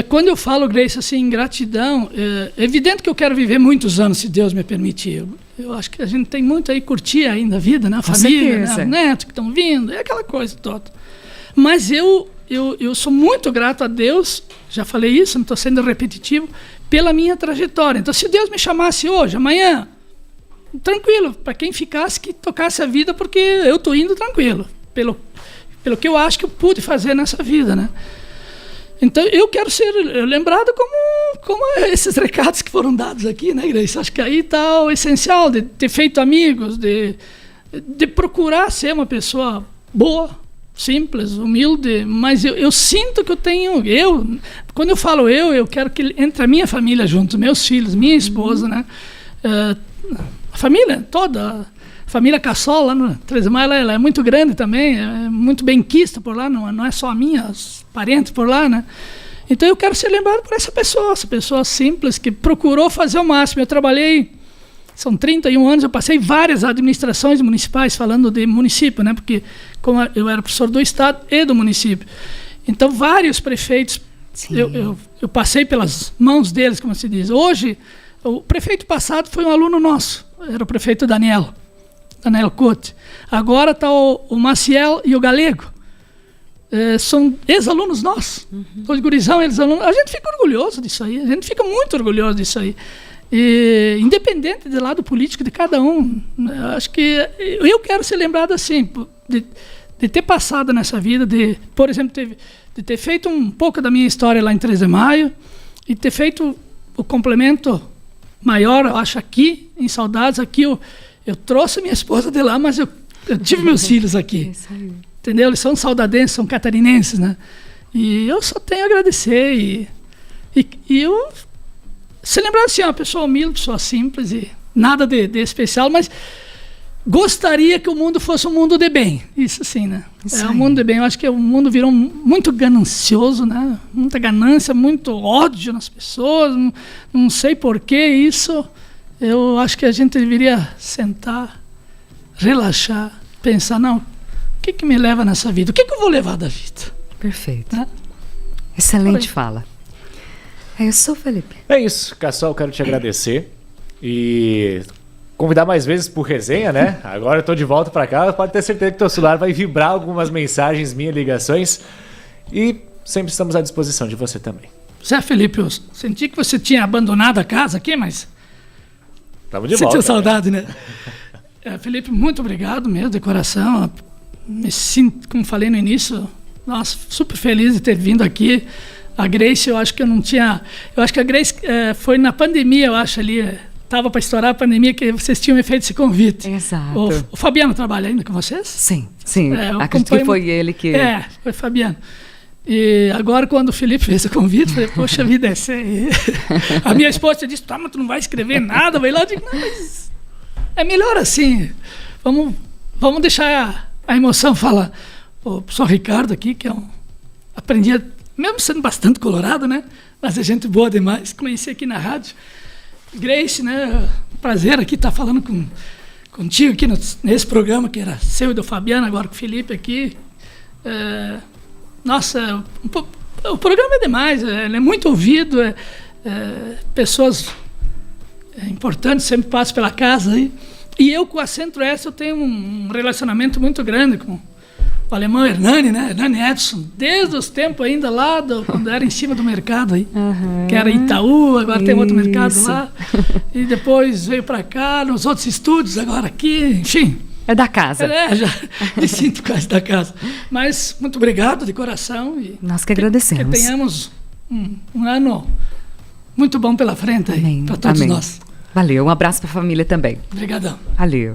Quando eu falo, Grace, assim, gratidão, é evidente que eu quero viver muitos anos, se Deus me permitir. Eu acho que a gente tem muito aí curtir ainda a vida, né? A família, né? Os netos que estão vindo, é aquela coisa toda. Mas eu sou muito grato a Deus, já falei isso, não estou sendo repetitivo, pela minha trajetória. Então, se Deus me chamasse hoje, amanhã, tranquilo, para quem ficasse, que tocasse a vida, porque eu estou indo tranquilo, pelo que eu acho que eu pude fazer nessa vida, né? Então, eu quero ser lembrado como esses recados que foram dados aqui, né, Grace? Acho que aí está o essencial de ter feito amigos, de procurar ser uma pessoa boa, simples, humilde, mas eu sinto que eu tenho... Quando eu falo eu quero que entre a minha família junto, meus filhos, minha esposa, né? A família toda... A família Cassol, lá no 13 de Maio, ela é muito grande também, é muito benquista por lá, não é só a minha, os parentes por lá, né? Então eu quero ser lembrado por essa pessoa simples, que procurou fazer o máximo. Eu trabalhei, são 31 anos, eu passei várias administrações municipais falando de município, né? Porque como eu era professor do estado e do município. Então vários prefeitos, eu passei pelas mãos deles, como se diz. Hoje, o prefeito passado foi um aluno nosso, era o prefeito Daniel Cote. Agora está o Maciel e o Galego. São ex-alunos nossos. Os gurizão, ex-alunos. A gente fica orgulhoso disso aí. A gente fica muito orgulhoso disso aí. E, independente do lado político de cada um, acho que eu quero ser lembrado assim, de ter passado nessa vida, por exemplo, de ter feito um pouco da minha história lá em 13 de Maio e ter feito o complemento maior, eu acho, aqui, em Saudades. Aqui eu trouxe minha esposa de lá, mas eu tive meus filhos aqui. Isso aí. Entendeu? Eles são saudadenses, são catarinenses, né? E eu só tenho a agradecer. E eu se lembrar assim, uma pessoa humilde, pessoa simples e nada de especial, mas gostaria que o mundo fosse um mundo de bem. Isso sim, né? Um mundo de bem. Eu acho que o mundo virou muito ganancioso, né? Muita ganância, muito ódio nas pessoas. Não sei por que isso. Eu acho que a gente deveria sentar, relaxar, pensar, não, o que me leva nessa vida? O que eu vou levar da vida? Perfeito. Né? Excelente fala. Eu sou, Felipe. É isso, Cassol, quero te agradecer e convidar mais vezes por resenha, né? Agora eu tô de volta para cá, pode ter certeza que teu celular vai vibrar algumas mensagens, minhas ligações, e sempre estamos à disposição de você também. Zé Felipe, eu senti que você tinha abandonado a casa aqui, mas... Estamos de volta. Você tinha saudade, né? Felipe, muito obrigado mesmo, de coração. Me sinto, como falei no início, nossa, super feliz de ter vindo aqui. A Grace, eu acho que eu não tinha... Eu acho que a Grace foi na pandemia, eu acho, ali... Estava para estourar a pandemia que vocês tinham me feito esse convite. Exato. O Fabiano trabalha ainda com vocês? Sim. Acredito que foi ele que... foi o Fabiano. E agora, quando o Felipe fez o convite, eu falei, poxa vida, esse aí... A minha esposa disse, mas tu não vai escrever nada, vai lá. Eu digo, não, mas é melhor assim. Vamos deixar a emoção falar. O professor Ricardo aqui, que aprendi, mesmo sendo bastante colorado, né? Mas é gente boa demais, conheci aqui na rádio. Grace, né? Prazer aqui estar falando contigo aqui nesse programa, que era seu e do Fabiano, agora com o Felipe aqui. Nossa, o programa é demais, ele é muito ouvido, pessoas importantes sempre passam pela casa aí. E eu com a Centro-Oeste eu tenho um relacionamento muito grande com o alemão Hernani, né? Hernani Edson, desde os tempos ainda lá, quando era em cima do mercado aí, que era Itaú, agora tem outro mercado lá. E depois veio para cá, nos outros estúdios, agora aqui, enfim. É da casa. Já me sinto quase da casa. Mas muito obrigado de coração. E nós que agradecemos. Que tenhamos um ano muito bom pela frente aí, para todos nós. Valeu, um abraço para a família também. Obrigadão. Valeu.